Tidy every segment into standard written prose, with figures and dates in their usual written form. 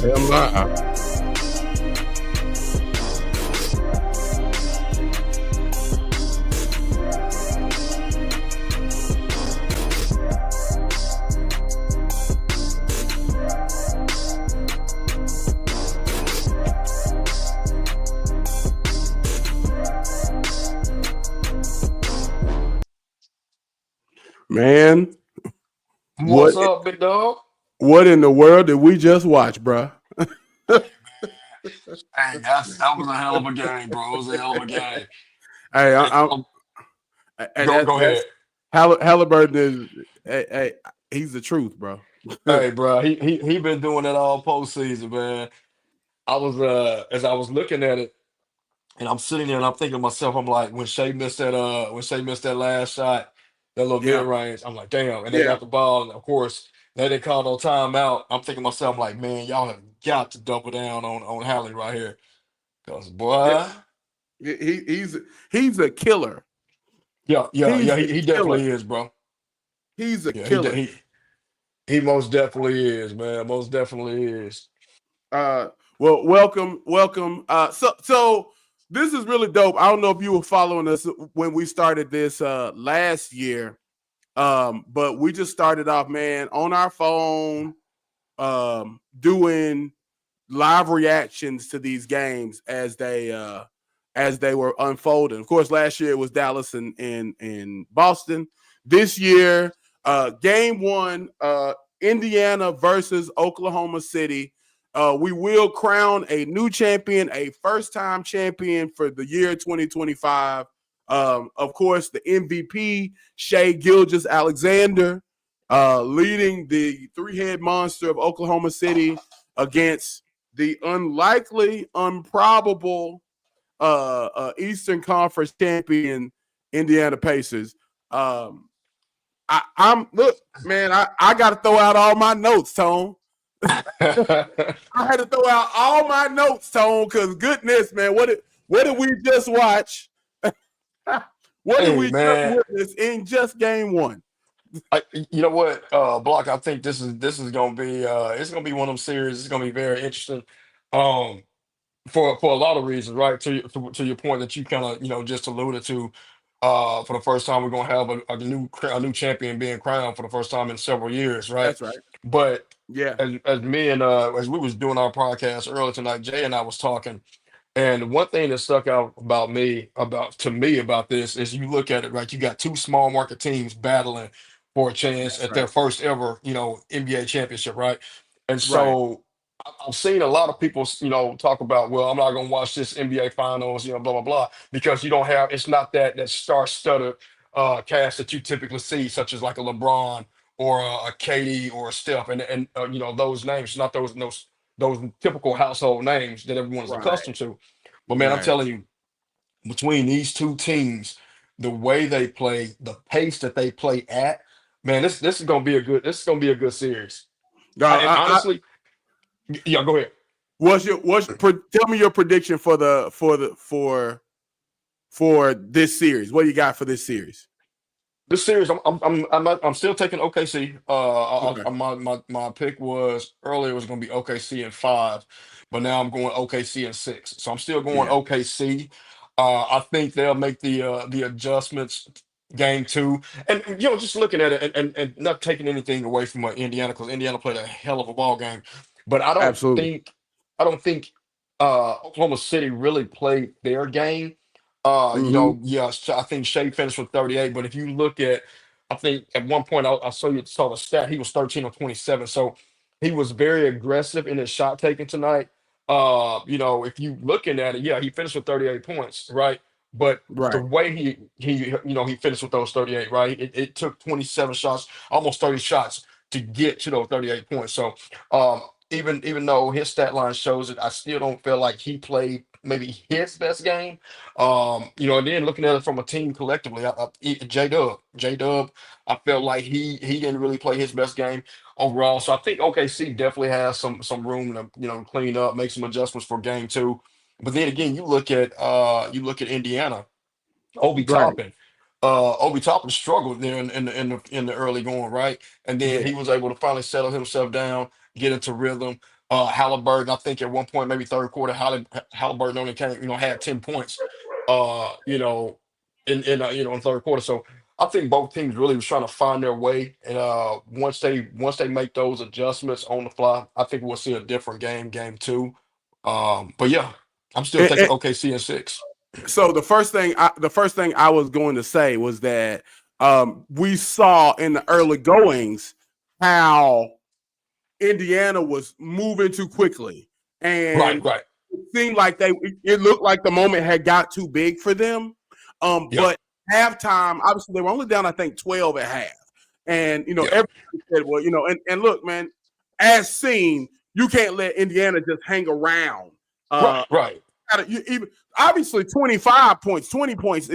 Damn lie. Man, what What's up, big dog? what in the world did we just watch, bruh? Hey, that was a hell of a game, bro. It was a hell of a game. Hey, Hey, go ahead. that's Halliburton is hey, he's the truth, bro. Hey, bro, he been doing it all postseason, man. I was as I was looking at it, and I'm sitting there and I'm thinking to myself, I'm like, when Shea missed that last shot, that little mid Yeah, range, I'm like, damn, and they yeah. got the ball, and of course they didn't call no timeout. I'm thinking to myself, I'm like, man, y'all have got to double down on Hallie right here, cause Yeah. boy, He's a killer. yeah, He's a he killer. definitely is, bro. He's a Yeah, killer. he most definitely is, man. Most definitely is. Uh, well, welcome. So this is really dope. I don't know if you were following us when we started this last year, but we just started off, man, on our phone, doing live reactions to these games as they were unfolding. Of course, last year it was Dallas and Boston. This year, game one, Indiana versus Oklahoma City. We will crown a new champion, a first-time champion for the year 2025. Of course, the MVP, Shea Gilgeous-Alexander, leading the three-head monster of Oklahoma City against the unlikely, improbable Eastern Conference champion Indiana Pacers. Um, I'm look, man. I got to throw out all my notes, Tone. I had to throw out all my notes, Tone, because goodness, man, what did we just watch? What did Hey, we just man. witness in just game one? You know what, Block? I think this is gonna be it's gonna be one of them series. It's gonna be very interesting, um, for a lot of reasons, right? To your point that you kind of just alluded to. For the first time, we're gonna have a new champion being crowned for the first time in several years, right? That's right. But Yeah, as me and as we was doing our podcast earlier tonight, Jay and I was talking. And one thing that stuck out about this is you look at it, right? You got two small market teams battling for a chance that's at their right. first ever, NBA championship, right? And Right. so I've seen a lot of people, talk about, well, I'm not gonna watch this NBA finals, blah blah blah, because you don't have it's not that star-studded cast that you typically see, such as like a LeBron or a KD or a Steph, and those names, not those typical household names that everyone is Right. accustomed to. But man, I'm Right. telling you, between these two teams, the way they play, the pace that they play at, man, this is gonna be a good series. And I honestly, yeah, go ahead. tell me your prediction for for this series. What do you got for this series? This series, I'm still taking OKC. Okay. My pick was earlier was going to be OKC in five, but now I'm going OKC in six. So I'm still going Yeah. OKC. I think they'll make the adjustments game two, and just looking at it and not taking anything away from Indiana, because Indiana played a hell of a ball game, but Absolutely. I don't think Oklahoma City really played their game. Mm-hmm. Yeah, I think Shea finished with 38, but if you look at, I think at one point I saw the stat, he was 13 or 27. So he was very aggressive in his shot taking tonight. If you looking at it, yeah, he finished with 38 points, right? But the Right. way he finished with those 38, right? It took 27 shots, almost 30 shots to get to those 38 points. So um even though his stat line shows it, I still don't feel like he played maybe his best game. And then looking at it from a team collectively, J Dub, I felt like he didn't really play his best game overall. So I think OKC definitely has some room to clean up, make some adjustments for game two. But then again, you look at Indiana. Obi Right. Toppin. Obi Toppin struggled there in the early going, right? And then Yeah. he was able to finally settle himself down, get into rhythm. Halliburton, I think at one point, maybe third quarter, Halliburton only came, had 10 points, you know, in third quarter. So I think both teams really was trying to find their way. And once they make those adjustments on the fly, I think we'll see a different game two. But yeah, I'm still And, taking and OKC in six. so the first thing I was going to say was that we saw in the early goings how Indiana was moving too quickly, Right, and right. it seemed like it looked like the moment had got too big for them. Yep, But halftime, obviously, they were only down, I think, 12 at half. And, yep. everybody said, well, and look, man, as seen, you can't let Indiana just hang around. Right, Uh, right. even obviously 25 points, 20 points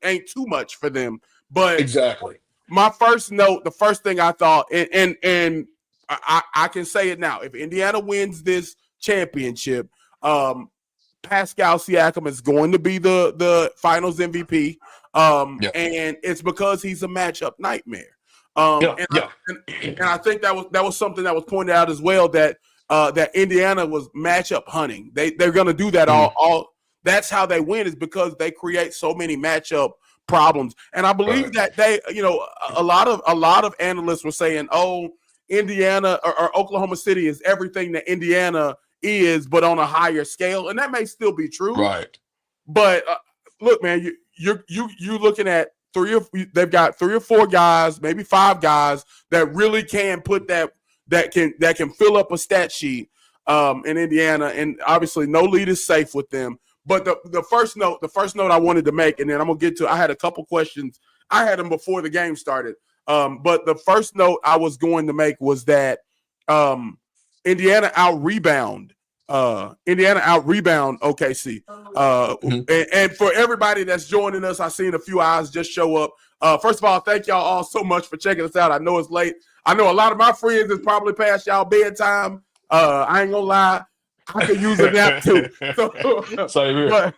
ain't too much for them. But Exactly. my first note, the first thing I thought, and I can say it now. If Indiana wins this championship, um, Pascal Siakam is going to be the Finals MVP, Yeah, and it's because he's a matchup nightmare. yeah, And yeah. I think that was something that was pointed out as well, that Indiana was matchup hunting. They're going to do that Mhm. all. That's how they win, is because they create so many matchup problems. And I believe Right, that a lot of analysts were saying, oh, Indiana or Oklahoma City is everything that Indiana is, but on a higher scale, and that may still be true. right, But look, man, you looking at they've got 3 or 4 guys, maybe 5 guys that really can put that can fill up a stat sheet in Indiana, and obviously no lead is safe with them. But the first note I wanted to make, and then I'm gonna get to. I had a couple questions. I had them before the game started. But the first note I was going to make was that um, Indiana out rebound OKC. mhm. And for everybody that's joining us, I've seen a few eyes just show up. First of all, thank y'all all so much for checking us out. I know it's late. I know a lot of my friends is probably past y'all bedtime. I ain't gonna lie, I could use a nap too. So, Same here. but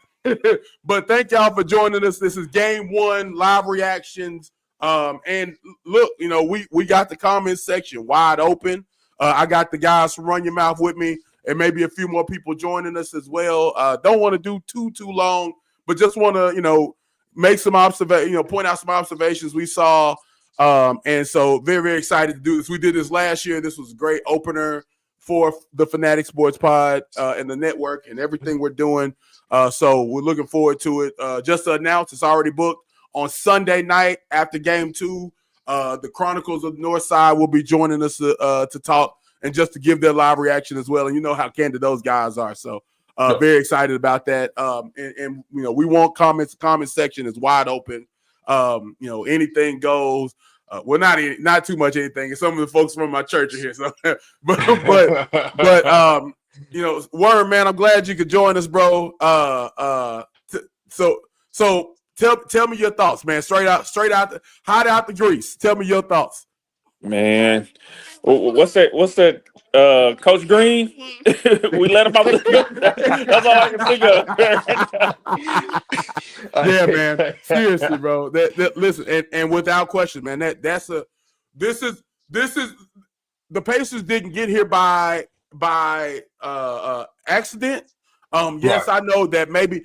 but thank y'all for joining us. This is game one, live reactions. And look, we got the comments section wide open. I got the guys from Run Your Mouth with me, and maybe a few more people joining us as well. Don't want to do too long, but just want to make some point out some observations we saw. And so very, very excited to do this. We did this last year. This was a great opener for the Fanatic Sports Pod and the network and everything we're doing. So we're looking forward to it. Just to announce, it's already booked on Sunday night after game 2. The Chronicles of the North Side will be joining us to talk and just to give their live reaction as well. And you know how candid those guys are. So Yeah. very excited about that. And we want comments. Comment section is wide open. Anything goes. Well, not too much anything. And some of the folks from my church are here. So, but Worm, man, I'm glad you could join us, bro. So tell me your thoughts, man. Straight out, hot out the grease. Tell me your thoughts. Man, what's that? What's that? Coach Green? We let him out. That's all I can think of. Yeah, man. Seriously, bro. Listen, and without question, man. This is the Pacers didn't get here by accident. Yes, Right. I know that maybe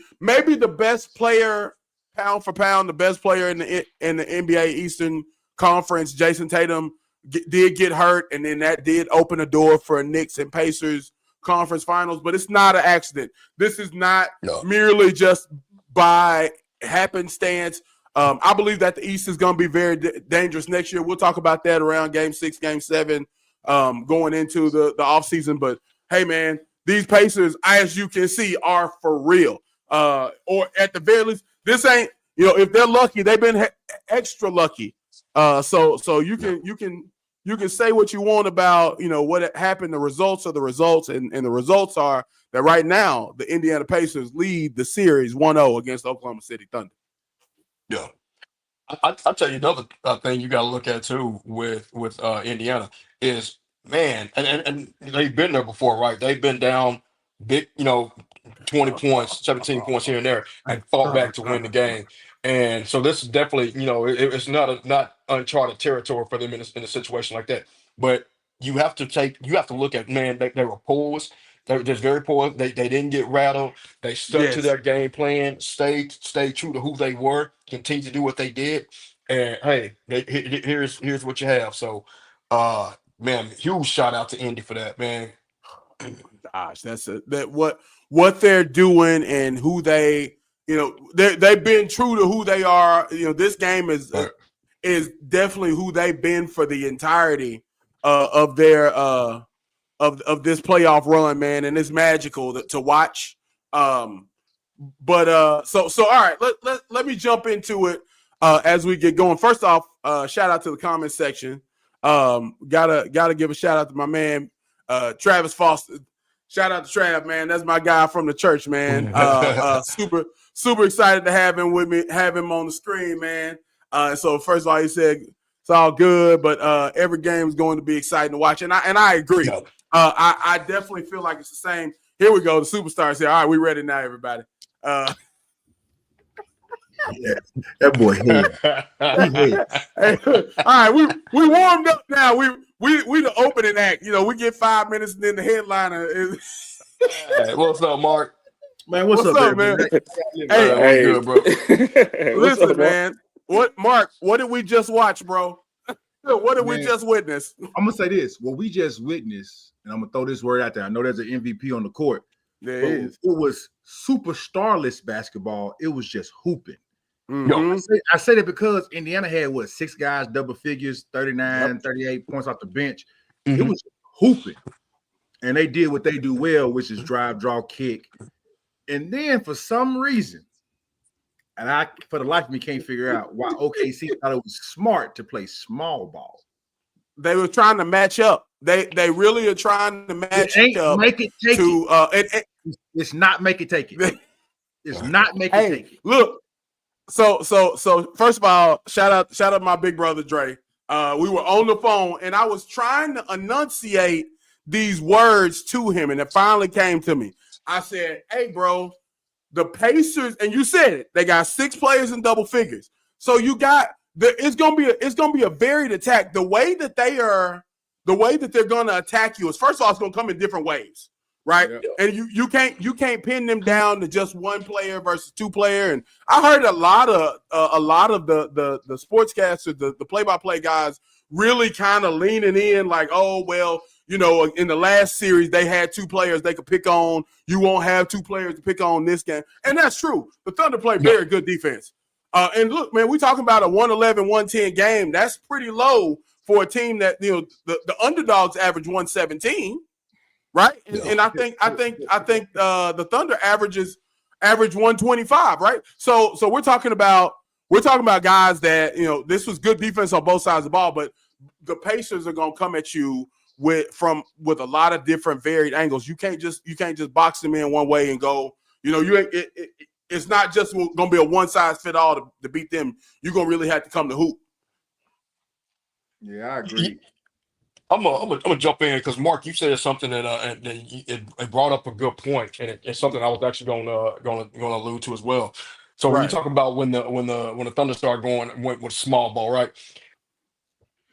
the best player pound for pound, the best player in the NBA Eastern Conference, Jason Tatum, did get hurt, and then that did open a door for Knicks and Pacers conference finals. But it's not an accident. This is not No. merely just by happenstance. I believe that the East is going to be very dangerous next year. We'll talk about that around Game 6, Game 7, going into the offseason. But hey, man, these Pacers, as you can see, are for real. Or at the very least, this ain't, if they're lucky, they've been extra lucky. So you can say what you want about what happened. The results are the results, and the results are that right now the Indiana Pacers lead the series 1-0 against Oklahoma City Thunder. Yeah. I'll tell you another thing you got to look at too with Indiana is, man, and they've been there before, right? They've been down big, 20 points, 17 points here and there, and fought back to win the game. And so this is definitely, it's not uncharted territory for them in a situation like that. But you have to look at, man, they were poised. They're just very poor. They didn't get rattled. They stuck to Yes. their game plan, stayed true to who they were, continued to do what they did. And hey, here's what you have. So, man, huge shout out to Indy for that, man. Gosh, that what they're doing and who they, they've been true to who they are. This game is definitely who they've been for the entirety of their of this playoff run, man, and it's magical to watch. But so all right, let me jump into it as we get going. First off, shout out to the comment section. Gotta give a shout out to my man Travis Foster. Shout out to Trav, man. That's my guy from the church, man. Super excited to have him with me, have him on the screen, man. So first of all, he said it's all good, but every game is going to be exciting to watch, and I agree. Yeah. I definitely feel like it's the same. Here we go. The superstars here. All right, we ready now, everybody. Yeah, that boy here. Hey, all right, we warmed up now. We the opening act. We get 5 minutes and then the headliner is. Hey, what's up, Mark? Man, what's up, man? Hey, good, bro. Listen, man. Mark? What did we just watch, bro? What did we just witness? I'm gonna say this. What we just witnessed, and I'm gonna throw this word out there. I know there's an MVP on the court. There is. It was superstarless basketball. It was just hooping. Mm-hmm. I say that because Indiana had 6 guys, double figures, 39, 38 points off the bench. Mm-hmm. It was hooping. And they did what they do well, which is drive, draw, kick. And then for some reason, and I, for the life of me, can't figure out why OKC thought it was smart to play small ball. They were trying to match up. They really are trying to match up. Make it take it. It's not make it take it. It's not make it take it. Look. So first of all, shout out my big brother Dre. We were on the phone and I was trying to enunciate these words to him, and it finally came to me. I said, "Hey, bro, the Pacers," and you said it. They got 6 players in double figures. So you got it's gonna be a varied attack. The way that they're gonna attack you is, first of all, it's gonna come in different waves. Right. Yeah. And you can't pin them down to just one player versus 2 player. And I heard a lot of the sportscasters, the play-by-play guys really kind of leaning in like, oh, well, in the last series, they had 2 players they could pick on. You won't have 2 players to pick on this game. And that's true. The Thunder play very good defense. And look, man, we're talking about a 111, 110 game. That's pretty low for a team that, the underdogs average 117. Right, and I think the Thunder average 125, right? So we're talking about guys that this was good defense on both sides of the ball, but the Pacers are gonna come at you with a lot of different varied angles. You can't just box them in one way and go. It's not just gonna be a one size fit all to beat them. You're gonna really have to come to hoop. Yeah, I agree. I'm gonna jump in because Mark, you said something that it brought up a good point, and it's something I was actually gonna allude to as well. So when you talk about when the Thunder started went with small ball, right?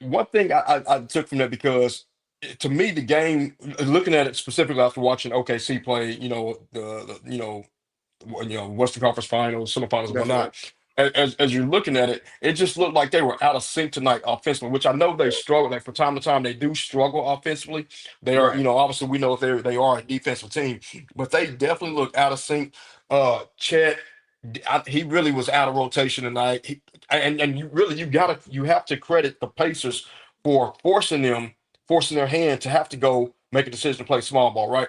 One thing I took from that, because to me the game, looking at it specifically after watching OKC play, the Western Conference Finals, semifinals, and whatnot. Right. As you're looking at it, it just looked like they were out of sync tonight offensively, which I know they struggle. Like from time to time, they do struggle offensively. They are, obviously we know they are a defensive team, but they definitely look out of sync. Chet, he really was out of rotation tonight. You have to credit the Pacers for forcing their hand to have to go make a decision to play small ball, right?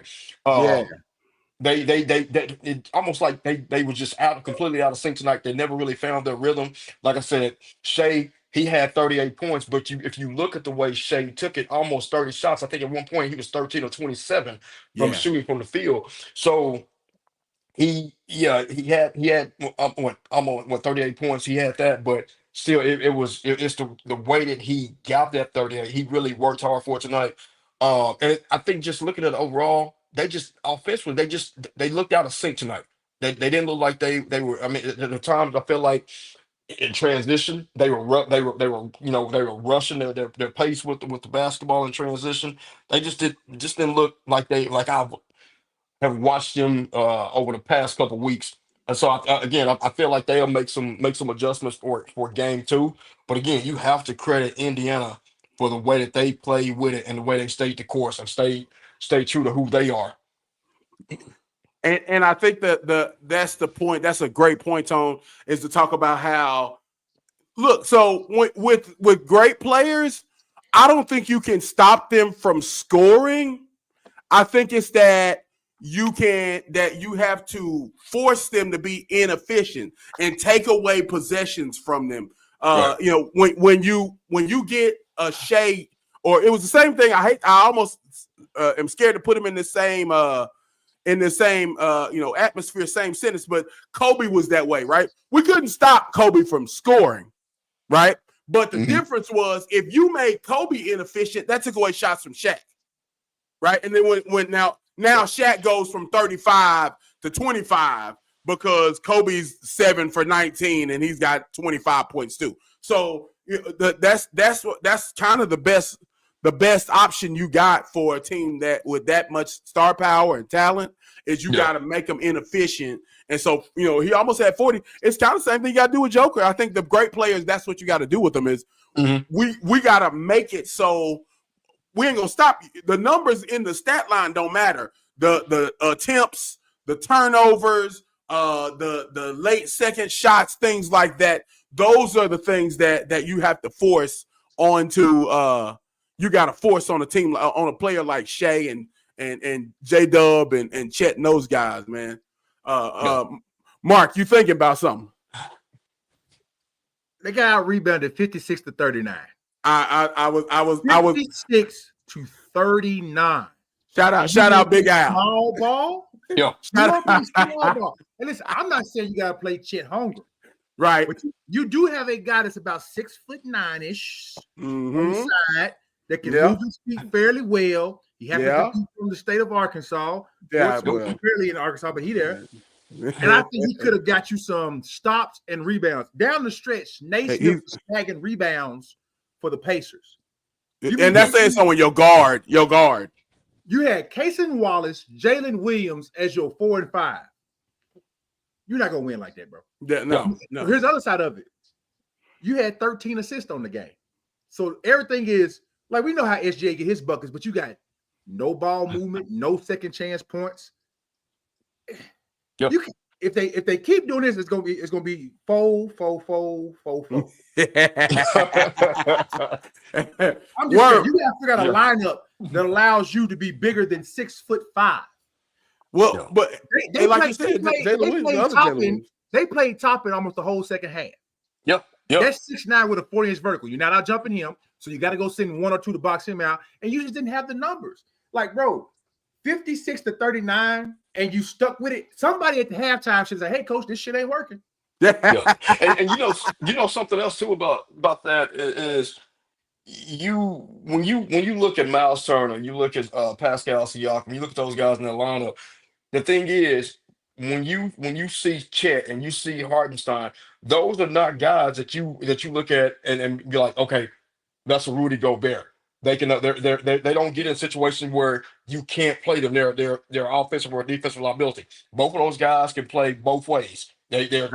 They it almost like they were just completely out of sync tonight. They never really found their rhythm. Like I said, Shea, he had 38 points, but if you look at the way Shea took it, almost 30 shots. I think at one point he was 13 or 27 from shooting from the field. So he had almost 38 points. He had that, but still it's the way that he got that 38. He really worked hard for it tonight. And I think just looking at it overall, they just offensively, they looked out of sync tonight. They didn't look like they were. I mean, at the times I feel like in transition. They were rushing their pace with the basketball in transition. They just didn't look like I have watched them over the past couple weeks. And so I feel like they'll make some adjustments for game two. But again, you have to credit Indiana for the way that they play with it and the way they stayed the course and stay true to who they are. And I think that that's the point. That's a great point, Tone, is to talk about how look. So with great players, I don't think you can stop them from scoring. I think it's that you have to force them to be inefficient and take away possessions from them. Right. When you get a Shea, or it was the same thing. I almost am scared to put him in the same atmosphere, same sentence. But Kobe was that way, right? We couldn't stop Kobe from scoring, right? But the difference was if you made Kobe inefficient, that took away shots from Shaq, right? And then when now Shaq goes from 35 to 25 because Kobe's 7 for 19 and he's got 25 points too. So that's kind of the best option you got for a team that with that much star power and talent is you got to make them inefficient. And so, he almost had 40. It's kind of the same thing you got to do with Joker. I think the great players, that's what you got to do with them is we got to make it so we ain't going to stop. The numbers in the stat line don't matter. The attempts, the turnovers, the late second shots, things like that. Those are the things that you have to force onto you got to force on a team, on a player like Shea and J-Dub and Chet and those guys, man. Mark, you thinking about something? They got out rebounded 56 to 39. I was 56 to 39. Shout out Big Al. Small ball. Yeah. Small ball. And listen, I'm not saying you got to play Chet Hunger. Right. But you do have a guy that's about 6'9" on the side that can move his feet fairly well. He happens to be from the state of Arkansas. Yeah, barely in Arkansas, but he there. And I think he could have got you some stops and rebounds. Down the stretch, Naismith was snagging rebounds for the Pacers. And that's saying someone your guard. You had Cason Wallace, Jalen Williams as your 4 and 5. You're not gonna win like that, bro. Yeah, no. Here's the other side of it. You had 13 assists on the game. So everything is like we know how SGA get his buckets, but you got no ball movement, no second chance points. Yep. If they keep doing this, it's gonna be fold. I'm just saying, you gotta figure out a lineup that allows you to be bigger than 6'5". Well, but they played Toppin almost the whole second half. Yep. That's 6'9" with a 40-inch vertical. You're not out jumping him, so you got to go send 1 or 2 to box him out, and you just didn't have the numbers. Like, bro, 56 to 39, and you stuck with it. Somebody at the halftime should say, "Hey, coach, this shit ain't working." Yeah. And you know something else too about that is when you look at Miles Turner, you look at Pascal Siakam, you look at those guys in the lineup. The thing is, when you see Chet and you see Hartenstein, those are not guys that you look at and be like, okay, that's a Rudy Gobert. They can they don't get in situations where you can't play them. They're offensive or defensive liability. Both of those guys can play both ways. They're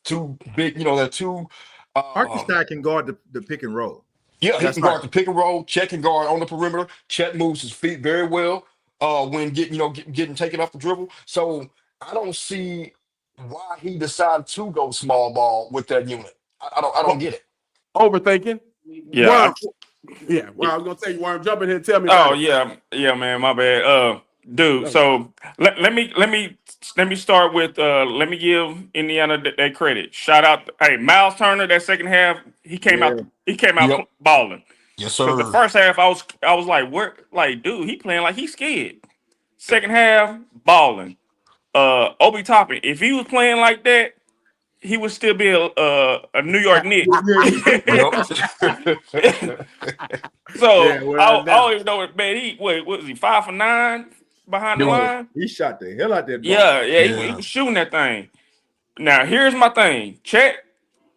too big. They're too. Hartenstein can guard the pick and roll. Yeah, he can guard the pick and roll. Chet can guard on the perimeter. Chet moves his feet very well when getting taken off the dribble. So I don't see why he decided to go small ball with that unit. I don't get it. Overthinking. Yeah. Well, I was gonna say you weren't jumping here. Tell me. Oh yeah, man. My bad. Dude. So let me start with let me give Indiana that credit. Shout out, hey, Miles Turner. That second half, he came out balling. Yes, sir. So the first half, I was like, where, like, dude, he playing like he's scared. Second half, balling. Obi Toppin, if he was playing like that, he would still be a New York Knick. So I don't even know, man. He what was he 5 for 9 behind the line? He shot the hell out that ball. Yeah. He was shooting that thing. Now here's my thing, Chet.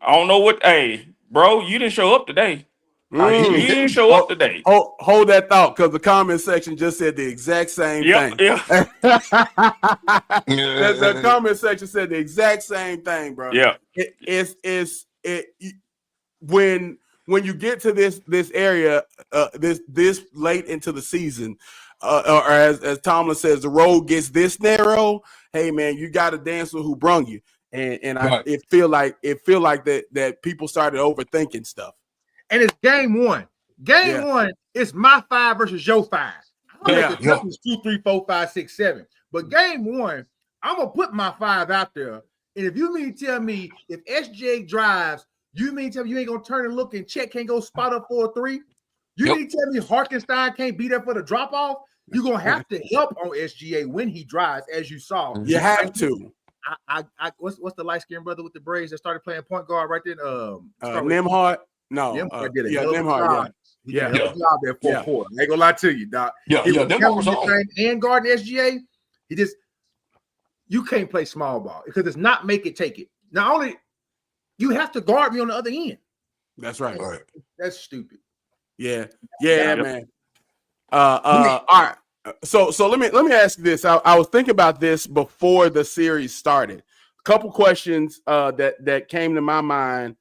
I don't know what. Hey, bro, you didn't show up today. You He didn't didn't. show up today. Hold that thought, because the comment section just said the exact same Yep. thing. Yeah. The comment section said the exact same thing, bro. Yeah. When you get to this area, this late into the season, or as Tomlin says, the road gets this narrow. Hey man, you got to dance with who brung you, and it feel like that people started overthinking stuff. And it's game one. Game one, it's my 5 versus your 5. I'm gonna make the judgments 2, 3, 4, 5, 6, 7. But game one, I'm gonna put my 5 out there. And if you mean to tell me if SJ drives, you mean to tell me you ain't gonna turn and look and check, can't go spot up for a 3? You mean to tell me Harkenstein can't be there for the drop off? You're gonna have to help on SGA when he drives, as you saw. You have to. What's the light skinned brother with the braids that started playing point guard right then? Nimhart. No, did Nimhart. He did a hell of a job there for quarter. I ain't gonna lie to you, Doc. Nimhart was on. And guarding SGA, you can't play small ball because it's not make it, take it. Not only you have to guard me on the other end. That's right. That's stupid. Yeah, man. All right. So let me ask you this. I was thinking about this before the series started. A couple questions that came to my mind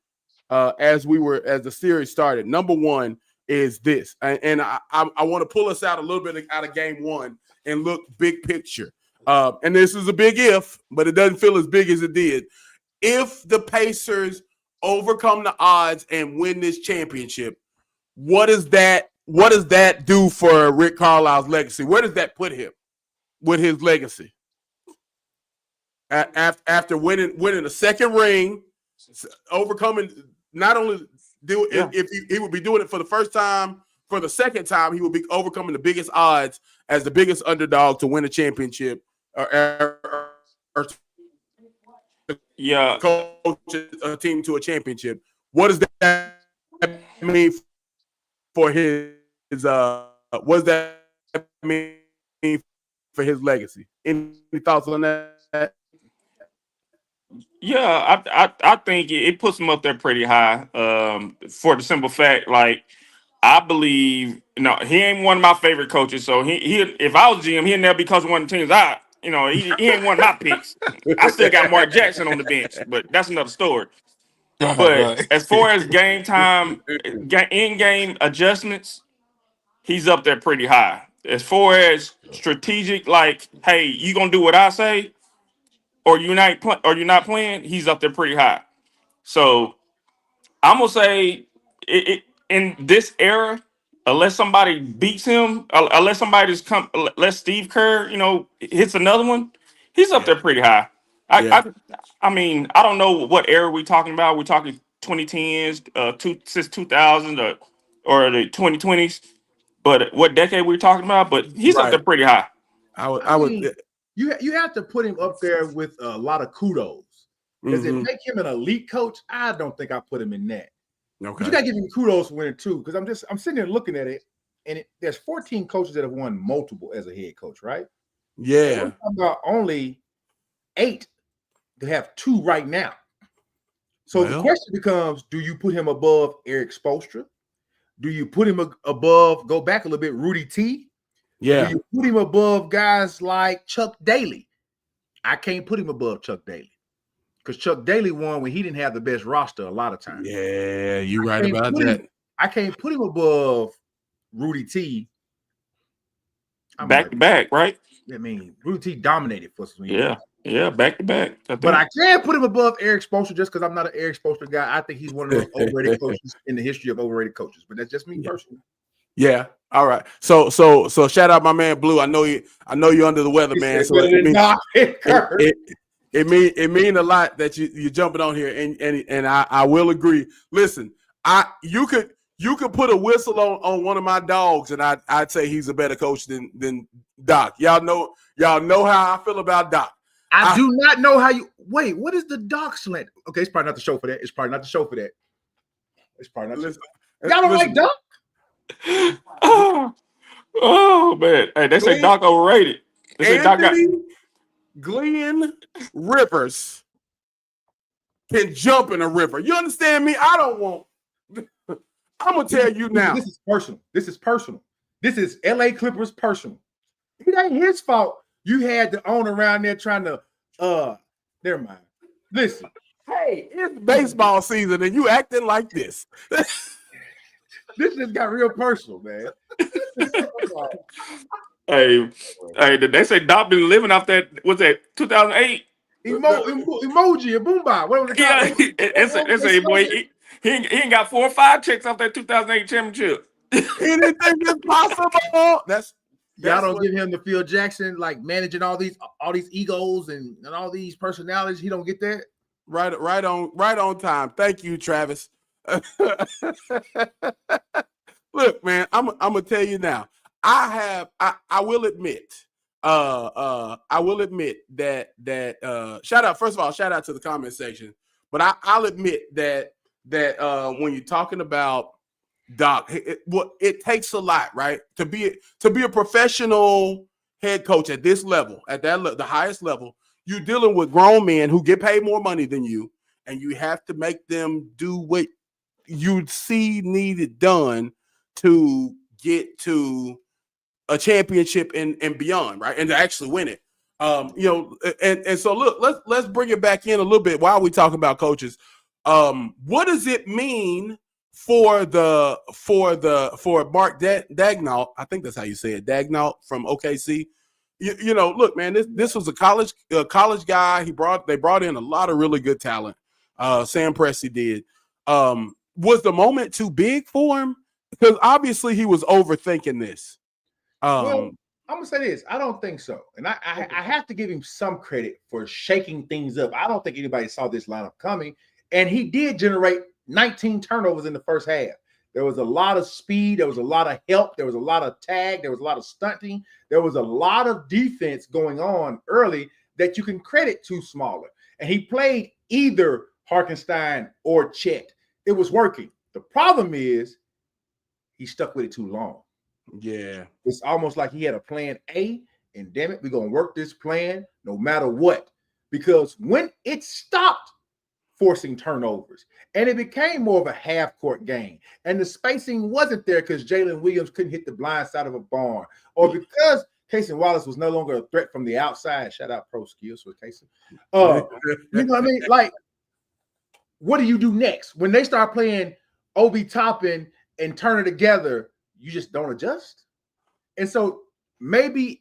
as the series started. Number one is this, and I want to pull us out a little bit out of game one and look big picture. And this is a big if, but it doesn't feel as big as it did. If the Pacers overcome the odds and win this championship, what does that do for Rick Carlisle's legacy? Where does that put him with his legacy? After winning a second ring, overcoming, not only if he would be doing it for the first time, for the second time, he would be overcoming the biggest odds as the biggest underdog to win a championship or coach a team to a championship. What does that mean for his what does that mean for his legacy? Any thoughts on that? Yeah, I think it puts him up there pretty high. For the simple fact, like, I believe, he ain't one of my favorite coaches. So he if I was GM, he'd never be coaching one of the teams. He ain't one of my picks. I still got Mark Jackson on the bench, but that's another story. But as far as game time, in-game adjustments, he's up there pretty high. As far as strategic, like, hey, you gonna do what I say, or you're not playing, he's up there pretty high. So I'm gonna say in this era, unless somebody beats him, unless unless Steve Kerr, hits another one, he's up there pretty high. I mean, I don't know what era we're talking about. We're talking 2010s, since 2000, or the 2020s. But what decade we're talking about? But he's up there pretty high. I would. You have to put him up there with a lot of kudos. Does it make him an elite coach? I don't think I put him in that. Okay. But you gotta give him kudos for winning too, because I'm sitting there looking at it, and there's 14 coaches that have won multiple as a head coach, right? Yeah. We're talking about only 8 to have 2 right now. So the question becomes: do you put him above Eric Spoelstra? Do you put him above? Go back a little bit, Rudy T. Yeah. Do you put him above guys like Chuck Daly? I can't put him above Chuck Daly. Because Chuck Daly won when he didn't have the best roster a lot of times. Yeah, you're right about that. I can't put him above Rudy T. Back to back, right? I mean, Rudy T dominated for some years. Yeah, back to back. But I can't put him above Eric Spoelstra just because I'm not an Eric Spoelstra guy. I think he's one of those overrated coaches in the history of overrated coaches. But that's just me personally. Yeah. All right. So shout out my man Blue. I know you're under the weather, man. So it mean a lot that you're jumping on here, and I will agree. Listen, you could put a whistle on one of my dogs, and I'd say he's a better coach than Doc. Y'all know how I feel about Doc. I do not know how you wait. What is the Doc slant? Okay, it's probably not the show for that. It's probably not the show for that. It's probably not. Y'all don't like Doc? Oh man! Hey, they say Doc overrated. They say Doc got Glenn Rivers can jump in a river. You understand me? I don't want. I'm gonna tell you now. This is personal. This is personal. This is LA Clippers personal. It ain't his fault. You had the owner around there trying to never mind. Listen. Hey, it's baseball season and you acting like this. This just got real personal, man. Hey, they say Doc been living off that. What's that? 2008. Emoji, a boomba. What was it called? Yeah, it's a boy. He ain't got 4 or 5 checks off that 2008 championship. Anything is possible. That's Y'all don't give him the Phil Jackson, like managing all these egos and all these personalities. He don't get that. Right on time. Thank you, Travis. Look, man, I'm gonna tell you now. I will admit that shout out, first of all, shout out to the comment section. But I'll admit that when you're talking about Doc, it takes a lot, right? To be a professional head coach at this level, at the highest level, you're dealing with grown men who get paid more money than you, and you have to make them do what you see needed done to get to a championship and beyond, right? And to actually win it. And so look, let's bring it back in a little bit while we talk about coaches. What does it mean for Mark Daigneault? I think that's how you say it, Daigneault from OKC. Look, man, this was a college guy. They brought in a lot of really good talent. Sam Presti did. Was the moment too big for him? Because obviously he was overthinking this. Well, I'm gonna say this. I don't think so, and I have to give him some credit for shaking things up. I don't think anybody saw this lineup coming, and he did generate 19 turnovers in the first half. There was a lot of speed. There was a lot of help. There was a lot of tag. There was a lot of stunting. There was a lot of defense going on early that you can credit to Smaller. And he played either Hartenstein or Chet. It was working. The problem is he stuck with it too long. Yeah. It's almost like he had a plan A, and damn it, we're going to work this plan no matter what. Because when it stopped forcing turnovers, and it became more of a half-court game, and the spacing wasn't there because Jalen Williams couldn't hit the blind side of a barn, or because Casey Wallace was no longer a threat from the outside. Shout out Pro Skills for Casey. You know what I mean? Like, what do you do next? When they start playing Obi Toppin and Turner together, you just don't adjust. And so maybe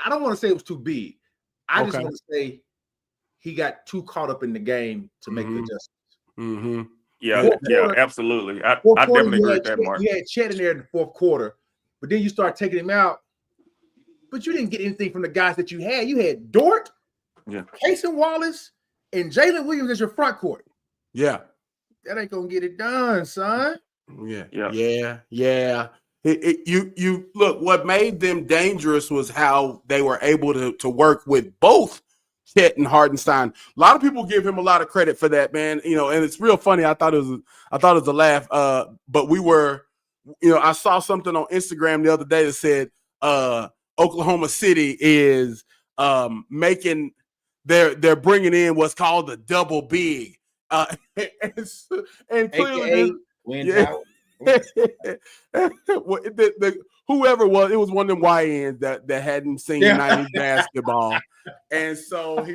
I don't want to say it was too big. I just want to say he got too caught up in the game to make the adjustments. Mm-hmm. Yeah, absolutely. I definitely agree with that, Mark. You had Chet in there in the fourth quarter, but then you start taking him out, but you didn't get anything from the guys that you had. You had Dort, Casey Wallace, and Jalen Williams as your front court. Yeah. That ain't going to get it done, son. Yeah. You look, what made them dangerous was how they were able to work with both Chet and Hartenstein. A lot of people give him a lot of credit for that, man. And it's real funny. I thought it was a laugh. But we were, I saw something on Instagram the other day that said Oklahoma City is making they're bringing in what's called the double big, and clearly whoever it was one of them YNs that hadn't seen 90s basketball, and so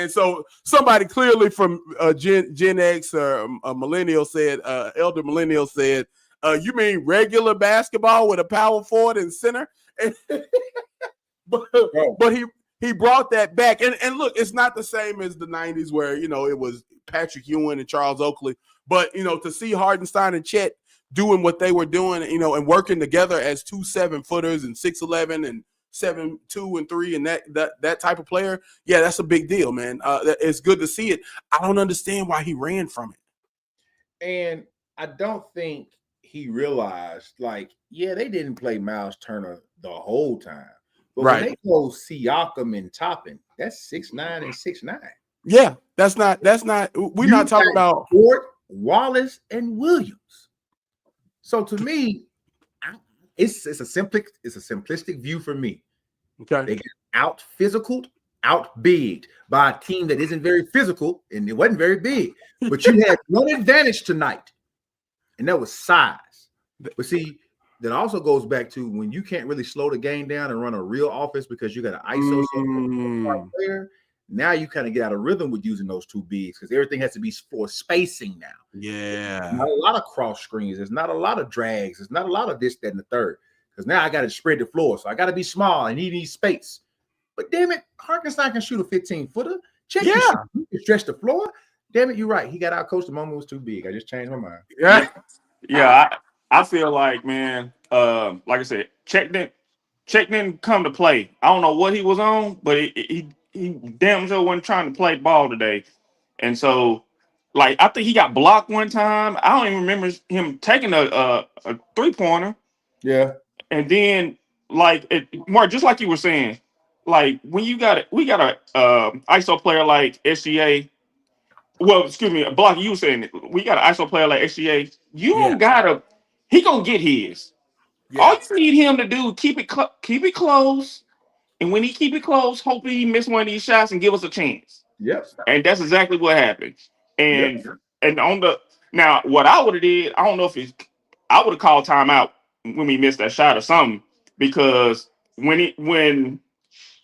so somebody clearly from Gen X or a millennial said, elder millennial said, you mean regular basketball with a power forward and center? but he brought that back, and look, it's not the same as the 90s where it was Patrick Ewing and Charles Oakley, but to see Hartenstein and Chet doing what they were doing, and working together as 2 7-footers and 6'11" and 7'2" and 3 and that type of player, that's a big deal, man. It's good to see it. I don't understand why he ran from it, and I don't think he realized, they didn't play Miles Turner the whole time, but when they go Siakam and Toppin, that's 6'9" and 6'9". Yeah, that's not. We're not talking about Ford, Wallace, and Williams. So to me, it's a simplistic view for me. Okay, they get out physical outbigged by a team that isn't very physical and it wasn't very big. But you had one advantage tonight, and that was size. But see, that also goes back to when you can't really slow the game down and run a real offense because you got an ISO player. Now you kind of get out of rhythm with using those two bigs because everything has to be for spacing now. Yeah. Not a lot of cross screens. There's not a lot of drags. There's not a lot of this, that, and the third. Because now I got to spread the floor. So I got to be small and he needs space. But damn it, Harkenstein can shoot a 15-footer. Check Yeah. He can stretch the floor. Damn it, you're right. He got out coached. The moment was too big. I just changed my mind. Yeah. Yeah, I feel like, man, like I said, Check didn't come to play. I don't know what he was on, but he damn sure wasn't trying to play ball today. And so, like, I think he got blocked one time. I don't even remember him taking a 3-pointer. Yeah. And then, like, Mark, just like you were saying, like when we got a ISO player like SGA. Well, excuse me, Block, you were saying it. We got an ISO player like SGA. You don't gotta. He gonna get his. Yeah. All you need him to do, keep it close, and when he keep it close, hopefully he miss one of these shots and give us a chance. Yep. And that's exactly what happened. And on the now, what I would have did, I don't know if I would have called timeout when we missed that shot or something because when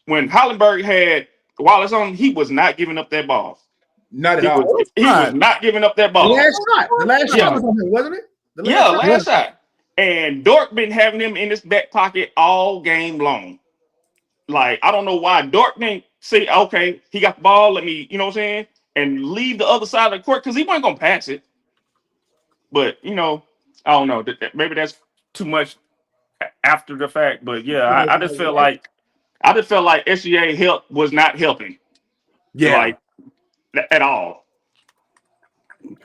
Hollenberg had Wallace on, he was not giving up that ball. Not at all. He was not giving up that ball. The last shot was on him, wasn't it? Last shot. And Dort been having him in his back pocket all game long. Like, I don't know why Dort didn't say, okay, he got the ball, let me, you know what I'm saying? And leave the other side of the court because he wasn't going to pass it. But, I don't know. Maybe that's too much after the fact. But, yeah, I just feel like SGA was not helping. Yeah. Like, at all.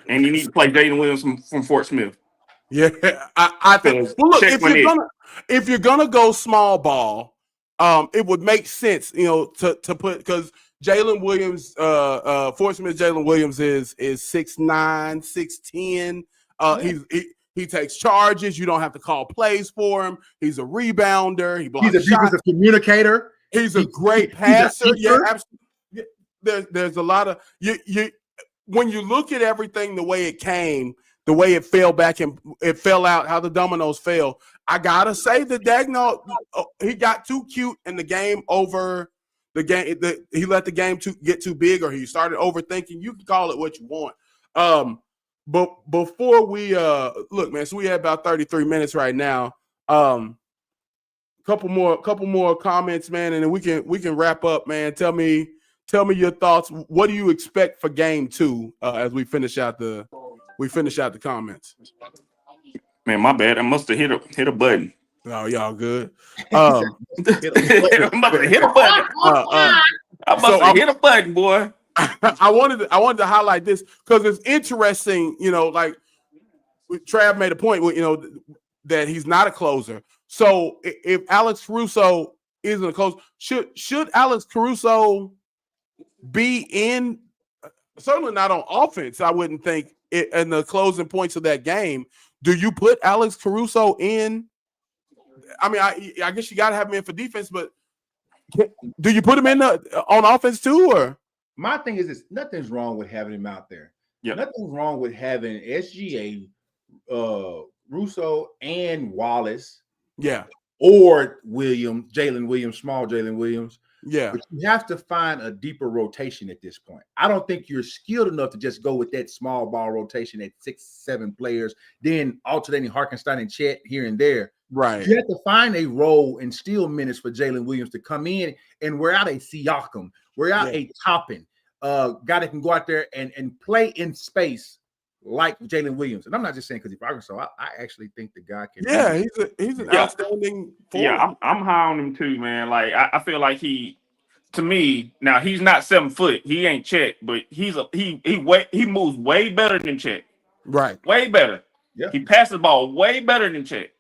And you need to play Jaden Williams from Fort Smith. Yeah, I think. Well, look, if you're gonna go small ball, it would make sense, to put because Jalen Williams, Fort Smith Jalen Williams is 6'9", 6'10". He takes charges. You don't have to call plays for him. He's a rebounder. He blocks He's a defensive communicator. He's a great passer. Yeah, absolutely. There's a lot of you. When you look at everything the way it came, the way it fell back and it fell out, how the dominoes fell, I gotta say that Dagno, he got too cute in the game over the game. He let the game get too big, or he started overthinking. You can call it what you want. But before we look, man, so we have about 33 minutes right now. Couple more comments, man, and then we can wrap up, man. Tell me your thoughts. What do you expect for game 2 as we finish out the comments? Man, my bad. I must have hit a button. Oh, y'all good. I must have hit a button. I must have hit a button, boy. I wanted to highlight this because it's interesting. Like Trav made a point. That he's not a closer. So if Alex Caruso isn't a closer, should Alex Caruso be in? Certainly not on offense. I wouldn't think in the closing points of that game. Do you put Alex Caruso in? I mean, I guess you got to have him in for defense, but do you put him in on offense too? Or my thing is this: nothing's wrong with having him out there. Yeah, nothing's wrong with having SGA, Russo, and Wallace. Yeah, or Jalen Williams, small Jalen Williams. Yeah, but you have to find a deeper rotation at this point. I don't think you're skilled enough to just go with that small ball rotation at 6-7 players, then alternating Harkenstein and Chet here and there. Right. You have to find a role and steal minutes for Jalen Williams to come in and wear out a Siakam, wear out a Toppin, guy that can go out there and play in space like Jalen Williams. And I'm not just saying because he's Arkansas. I actually think the guy can. Yeah, he's an outstanding forward. Yeah, I'm high on him too, man. Like I feel like to me, now he's not 7 foot. He ain't Chet, but he moves way better than Chet. Right. Way better. Yeah. He passes the ball way better than Chet.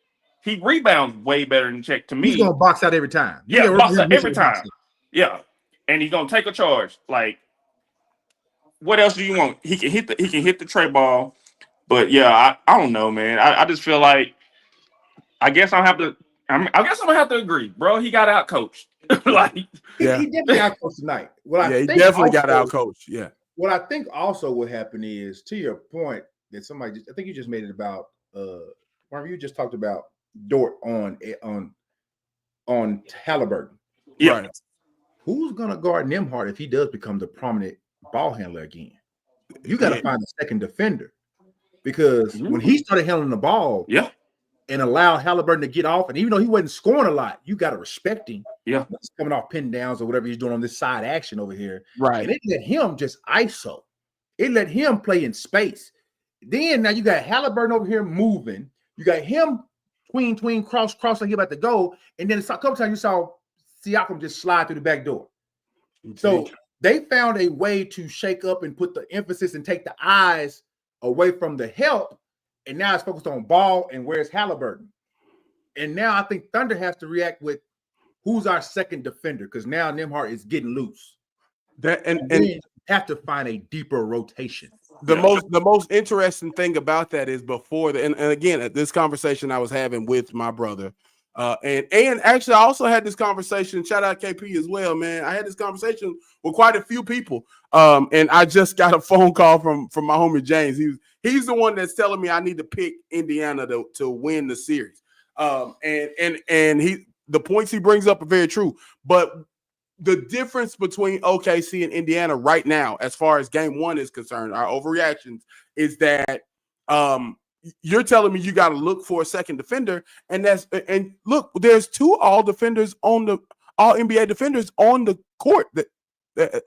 He rebounds way better than Chet to me. He's gonna box out every time. Box out every time. Yeah. And he's gonna take a charge. Like, what else do you want? He can hit the tray ball. But yeah, I don't know, man. I just feel like I guess I'll have to I guess I'm gonna have to agree, bro. He got out coached. Like, Yeah. He definitely outcoached tonight. Yeah, he definitely got out coached. Yeah. What I think also will happen is, to your point that I think you just made it about Marvin, you just talked about Dort on Halliburton. yeah. Right. Who's gonna guard Nembhard if he does become the prominent ball handler again? You got to find a second defender, because when he started handling the ball, Yeah. and allowed Halliburton to get off, and even though he wasn't scoring a lot, you got to respect him. Yeah. He's coming off pin downs or whatever he's doing on this side action over here. Right. And it let him just ISO. It let him play in space. Then now you got Halliburton over here moving. You got him tween, cross like he about to go. And then a couple times you saw Siakam just slide through the back door. So they found a way to shake up and put the emphasis and take the eyes away from the help. And now it's focused on ball and where's Halliburton. And now I think Thunder has to react with who's our second defender, because now Nembhard is getting loose. And have to find a deeper rotation. The most interesting thing about that is before and again, this conversation I was having with my brother. And actually I also had this conversation. Shout out KP as well, man. I had this conversation with quite a few people. And I just got a phone call from my homie James. He's the one that's telling me I need to pick Indiana to win the series. And the points he brings up are very true. But the difference between OKC and Indiana right now, as far as game one is concerned, our overreactions, is that you're telling me you got to look for a second defender, and look, there's two all NBA defenders on the court that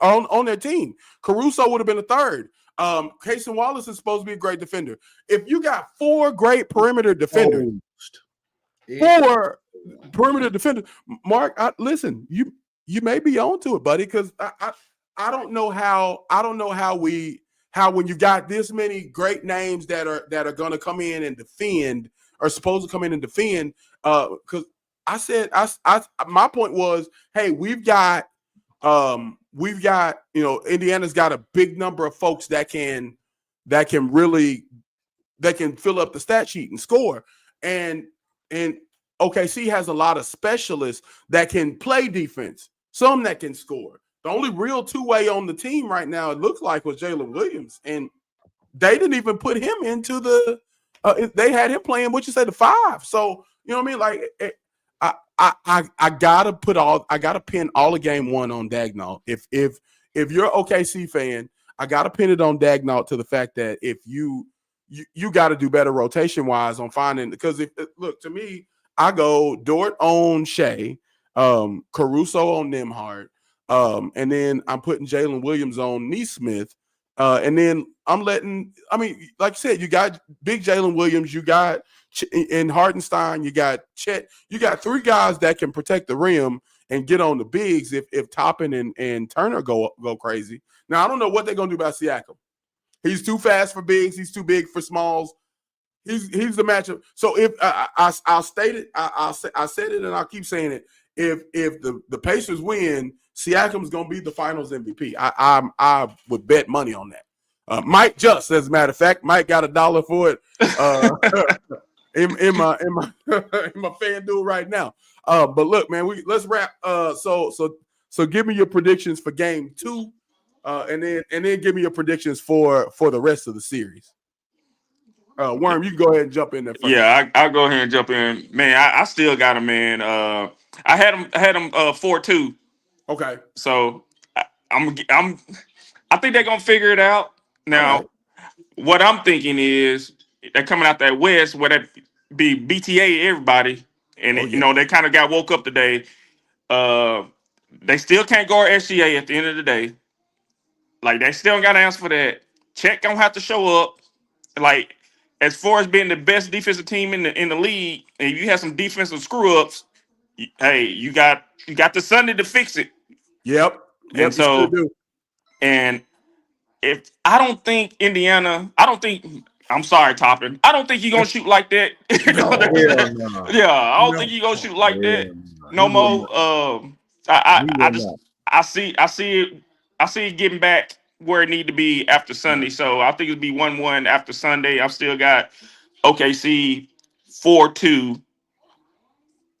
on their team. Caruso would have been a third. Cason Wallace is supposed to be a great defender. If you got four great perimeter defenders, Mark, listen, you may be on to it, buddy, because I don't know how when you got this many great names that are going to come in and defend, or supposed to come in and defend, because my point was, hey, we've got Indiana's got a big number of folks that can fill up the stat sheet and score, and OKC has a lot of specialists that can play defense, some that can score. The only real two-way on the team right now, it looks like, was Jalen Williams, and they didn't even put him into the. They had him playing the 5. So you know what I mean? Like, I gotta pin all of game one on Daigneault. If you're an OKC fan, I gotta pin it on Daigneault to the fact that if you got to do better rotation wise on finding, because look, to me, I go Dort on Shea, Caruso on Nembhard, and then I'm putting Jalen Williams on Nesmith, and then like you said, you got big Jalen Williams, you got in Hartenstein, you got Chet, you got three guys that can protect the rim and get on the bigs if Toppin and Turner go crazy. Now I don't know what they're gonna do about Siakam. He's too fast for bigs. He's too big for smalls. He's the matchup. So if I'll state it, I said it, and I'll keep saying it. If the Pacers win, Siakam's gonna be the Finals MVP. I would bet money on that. Mike just, as a matter of fact, Mike got $1 for it in my FanDuel right now. But look, man, let's wrap. So give me your predictions for game 2. And then give me your predictions for the rest of the series. Worm, you can go ahead and jump in there first. Yeah, I'll go ahead and jump in. Man, I still got him, man. I had him 4-2. Okay. So I think they're gonna figure it out. Now, what I'm thinking is they're coming out that West where that be BTA everybody, and they kind of got woke up today. They still can't guard SGA at the end of the day. Like, they still got to answer for that. Chet gonna have to show up. Like, as far as being the best defensive team in the league, and if you have some defensive screw ups, hey, you got the Sunday to fix it. Yep. And so, and if I don't think Indiana, I'm sorry, Toppin. I don't think you're gonna shoot like that. Yeah, I don't think you're gonna shoot like that no more. I see it getting back where it need to be after Sunday. So I think it'll be 1-1 after Sunday. I've still got OKC 4-2.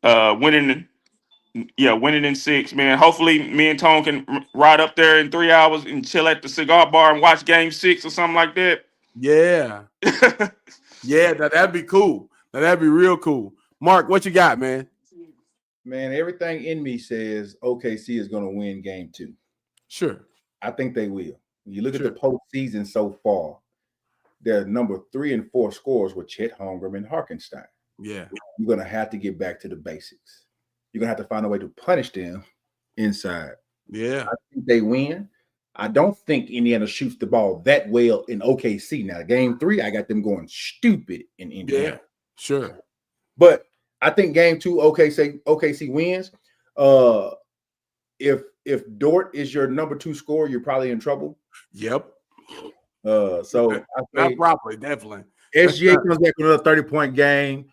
Winning in 6, man. Hopefully, me and Tone can ride up there in 3 hours and chill at the cigar bar and watch Game 6 or something like that. Yeah. Yeah, that'd be cool. That'd be real cool. Mark, what you got, man? Man, everything in me says OKC is going to win game 2. Sure. I think they will. When you look Sure. at the postseason so far, their number 3 and 4 scores were Chet Holmgren and Harkenstein. Yeah. You're going to have to get back to the basics. You're going to have to find a way to punish them inside. Yeah. I think they win. I don't think Indiana shoots the ball that well in OKC. Now, game 3, I got them going stupid in Indiana. Yeah. Sure. But I think game 2, OKC wins. If Dort is your number 2 scorer, you're probably in trouble. Yep. So I Not say properly, definitely. SGA comes back with another 30-point game.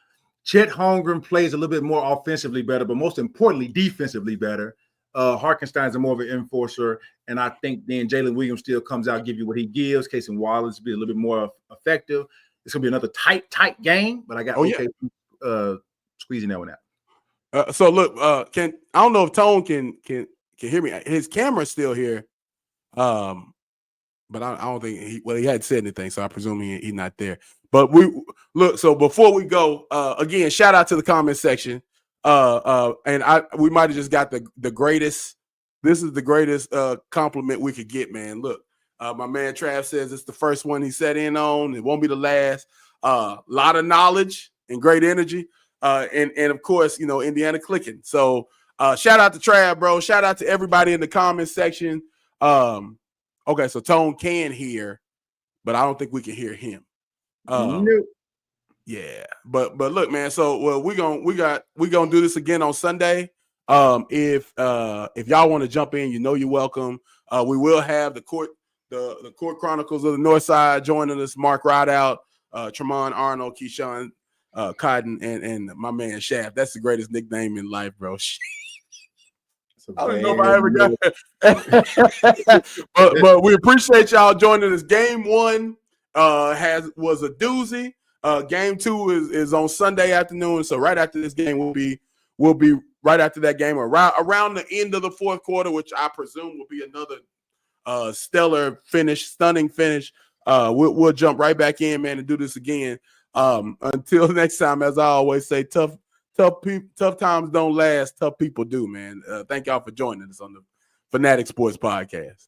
Chet Holmgren plays a little bit more offensively better, but most importantly, defensively better. Harkenstein's more of an enforcer, and I think then Jalen Williams still comes out, give you what he gives. Casey Wallace be a little bit more effective. It's gonna be another tight game, but I got squeezing that one out. So look, I don't know if Tone can hear me. His camera's still here, but I don't think he hadn't said anything, so I presume he's not there. But so before we go, again, shout out to the comment section. And we might have just got the greatest. This is the greatest compliment we could get, man. Look, my man Trav says it's the first one he set in on. It won't be the last. Lot of knowledge and great energy. And of course, Indiana clicking. So shout out to Trav, bro. Shout out to everybody in the comment section. Okay, so Tone can hear, but I don't think we can hear him. Nope. Yeah, but look, man. So we're gonna do this again on Sunday. If y'all want to jump in, you're welcome. We will have the court chronicles of the North Side joining us. Mark Rideout, Tremont Arnold, Keyshawn Cotton, and my man Shaft. That's the greatest nickname in life, bro. I don't know if I ever got it. but we appreciate y'all joining us. Game 1 was a doozy. Game 2 is on Sunday afternoon. So right after this game, we'll be right after that game around the end of the fourth quarter, which I presume will be another stellar finish, stunning finish. We'll jump right back in, man, and do this again. Until next time, as I always say, tough times don't last. Tough people do, man. Thank y'all for joining us on the Fanatic Sports Podcast.